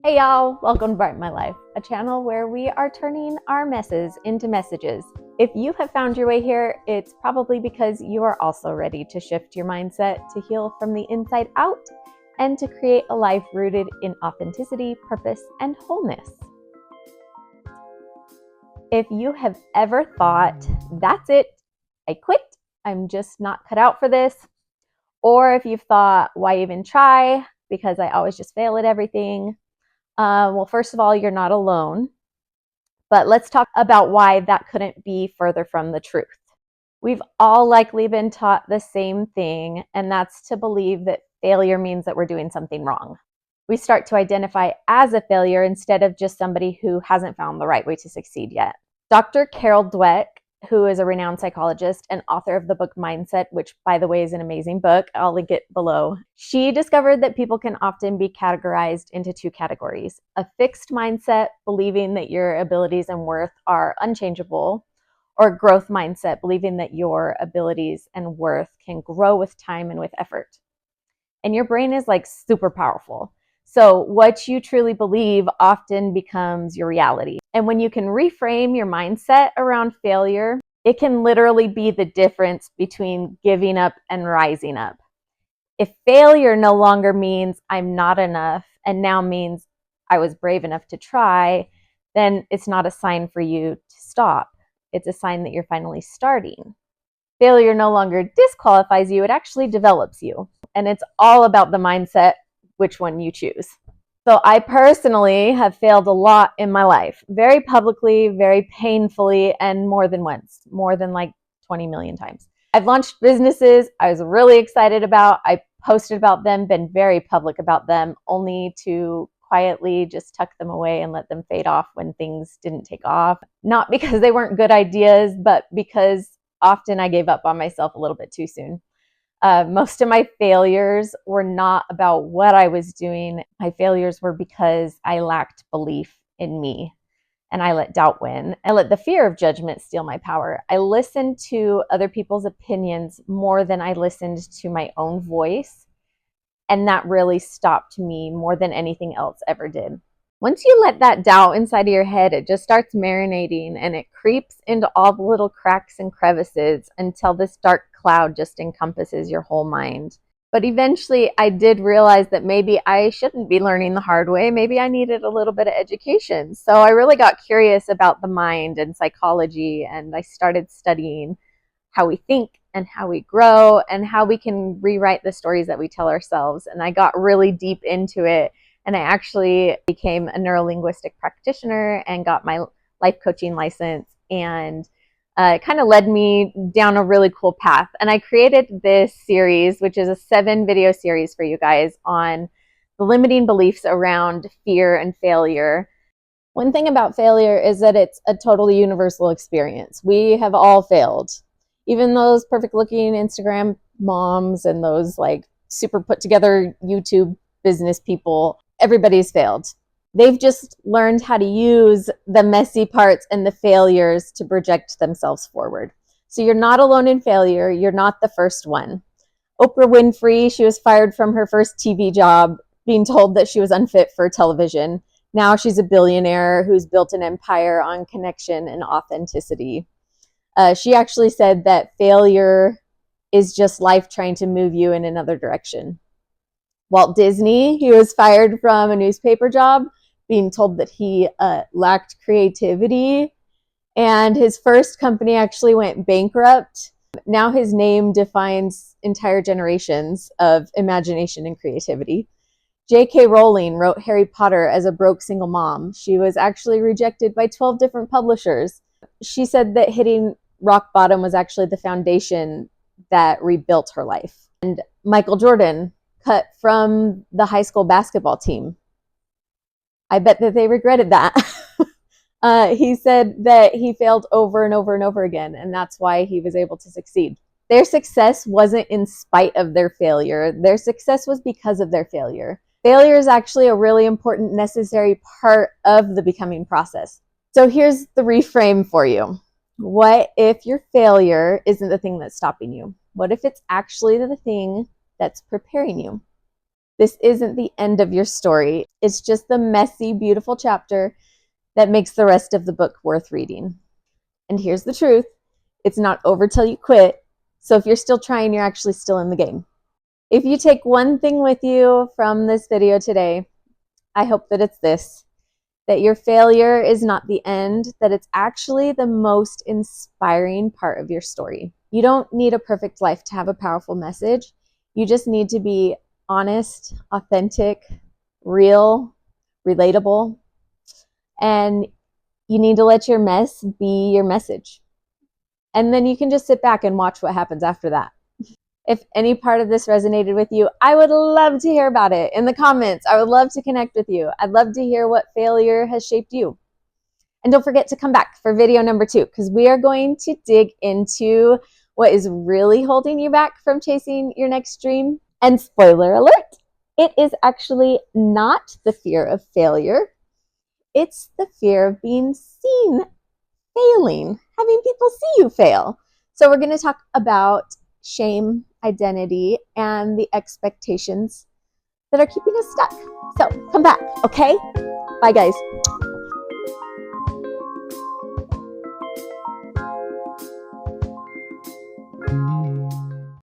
Hey y'all, welcome to Brighten My Life, a channel where we are turning our messes into messages. If you have found your way here, it's probably because you are also ready to shift your mindset to heal from the inside out and to create a life rooted in authenticity, purpose, and wholeness. If you have ever thought, that's it, I quit, I'm just not cut out for this, or if you've thought, why even try, because I always just fail at everything, well, first of all, you're not alone, but let's talk about why that couldn't be further from the truth. We've all likely been taught the same thing, and that's to believe that failure means that we're doing something wrong. We start to identify as a failure instead of just somebody who hasn't found the right way to succeed yet. Dr. Carol Dweck, who is a renowned psychologist and author of the book Mindset, which, by the way, is an amazing book. I'll link it below. She discovered that people can often be categorized into two categories: a fixed mindset, believing that your abilities and worth are unchangeable, or a growth mindset, believing that your abilities and worth can grow with time and with effort. And your brain is like super powerful. So what you truly believe often becomes your reality. And when you can reframe your mindset around failure, it can literally be the difference between giving up and rising up. If failure no longer means I'm not enough and now means I was brave enough to try, then it's not a sign for you to stop. It's a sign that you're finally starting. Failure no longer disqualifies you, it actually develops you. And it's all about the mindset, which one you choose. So I personally have failed a lot in my life, very publicly, very painfully, and more than once, more than like 20 million times. I've launched businesses I was really excited about. I posted about them, been very public about them, only to quietly just tuck them away and let them fade off when things didn't take off. Not because they weren't good ideas, but because often I gave up on myself a little bit too soon. Most of my failures were not about what I was doing. My failures were because I lacked belief in me and I let doubt win. I let the fear of judgment steal my power. I listened to other people's opinions more than I listened to my own voice. And that really stopped me more than anything else ever did. Once you let that doubt inside of your head, it just starts marinating and it creeps into all the little cracks and crevices until this dark cloud just encompasses your whole mind. But eventually I did realize that maybe I shouldn't be learning the hard way. Maybe I needed a little bit of education. So I really got curious about the mind and psychology, and I started studying how we think and how we grow and how we can rewrite the stories that we tell ourselves. And I got really deep into it. And I actually became a neurolinguistic practitioner and got my life coaching license. And it kind of led me down a really cool path. And I created this series, which is a 7-video series for you guys on the limiting beliefs around fear and failure. One thing about failure is that it's a totally universal experience. We have all failed. Even those perfect looking Instagram moms and those like super put together YouTube business people, everybody's failed. They've just learned how to use the messy parts and the failures to project themselves forward. So you're not alone in failure. You're not the first one. Oprah Winfrey, she was fired from her first TV job, being told that she was unfit for television. Now she's a billionaire who's built an empire on connection and authenticity. She actually said that failure is just life trying to move you in another direction. Walt Disney, he was fired from a newspaper job, being told that he lacked creativity. And his first company actually went bankrupt. Now his name defines entire generations of imagination and creativity. J.K. Rowling wrote Harry Potter as a broke single mom. She was actually rejected by 12 different publishers. She said that hitting rock bottom was actually the foundation that rebuilt her life. And Michael Jordan, cut from the high school basketball team. I bet that they regretted that. He said that he failed over and over and over again, and that's why he was able to succeed. Their success wasn't in spite of their failure. Their success was because of their failure. Failure is actually a really important, necessary part of the becoming process. So here's the reframe for you. What if your failure isn't the thing that's stopping you? What if it's actually the thing that's preparing you? This isn't the end of your story. It's just the messy, beautiful chapter that makes the rest of the book worth reading. And here's the truth. It's not over till you quit. So if you're still trying, you're actually still in the game. If you take one thing with you from this video today, I hope that it's this, that your failure is not the end, that it's actually the most inspiring part of your story. You don't need a perfect life to have a powerful message. You just need to be honest, authentic, real, relatable, and you need to let your mess be your message. And then you can just sit back and watch what happens after that. If any part of this resonated with you, I would love to hear about it in the comments. I would love to connect with you. I'd love to hear what failure has shaped you. And don't forget to come back for video number 2, because we are going to dig into what is really holding you back from chasing your next dream. And spoiler alert, it is actually not the fear of failure. It's the fear of being seen failing, having people see you fail. So we're going to talk about shame, identity, and the expectations that are keeping us stuck. So come back, okay? Bye, guys.